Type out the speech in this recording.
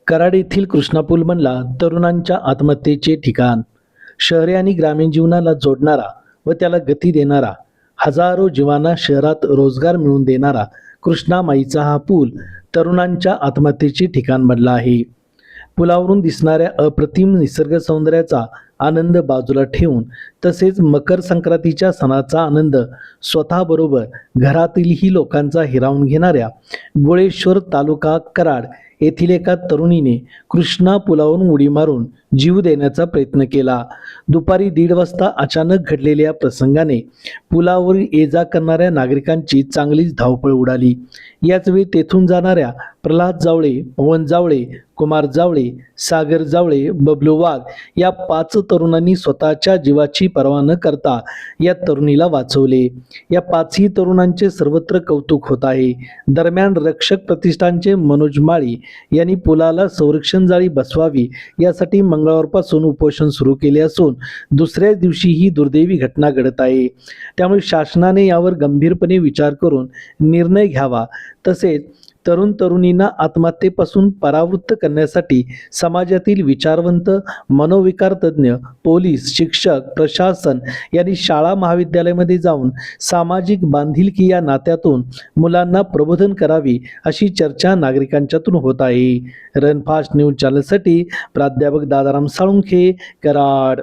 कराड येथील कृष्णापूल बनला तरुणांच्या आत्महत्येचे ठिकाण. शहरी आणि ग्रामीण जीवनाला जोडणारा व त्याला गती देणारा, हजारो जीवांना शहरात रोजगार मिळवून देणारा कृष्णामाईचा हा पूल तरुणांच्या आत्महत्येचे ठिकाण बनला आहे. पुलावरून दिसणाऱ्या अप्रतिम निसर्ग सौंदर्याचा आनंद बाजूला ठेवून तसेच मकर संक्रांतीच्या सणाचा आनंद स्वतःबरोबर घरातीलही लोकांचा हिरावून घेणाऱ्या गोळेश्वर तालुका कराड येथील एका तरुणीने कृष्णा पुलावरून उडी मारून जीव देण्याचा प्रयत्न केला. दुपारी 1:30 वाजता अचानक घडलेल्या प्रसंगाने पुलावरील ये-जा करणाऱ्या नागरिकांची चांगलीच धावपळ उडाली. याचवेळी तेथून जाणाऱ्या प्रल्हाद जावळे, पवन जावळे, कुमार जावळे, सागर जावळे, बबलू वाघ या 5 तरुणांनी स्वतःच्या जीवाची पर्वा न करता या तरुणीला वाचवले. या 5ही तरुणांचे सर्वत्र कौतुक होत आहे. दरम्यान रक्षक प्रतिष्ठानचे मनोज माळी यांनी पुलाला संरक्षण जाळी बसवावी यासाठी मंगळवारपासून उपोषण सुरू केले असून दुसऱ्याच दिवशी ही दुर्दैवी घटना घडत आहे. त्यामुळे शासनाने यावर गंभीरपणे विचार करून निर्णय घ्यावा. तसेच तरुण तरुणींना आत्महत्येपासून परावृत्त करण्यासाठी समाजातील विचारवंत, मनोविकार तज्ज्ञ, पोलीस, शिक्षक, प्रशासन यांनी शाळा महाविद्यालयामध्ये जाऊन सामाजिक बांधिलकी या नात्यातून मुलांना प्रबोधन करावी अशी चर्चा नागरिकांच्यातून होत आहे. रन फास्ट न्यूज चॅनलसाठी प्राध्यापक दादाराम साळुंखे, कराड.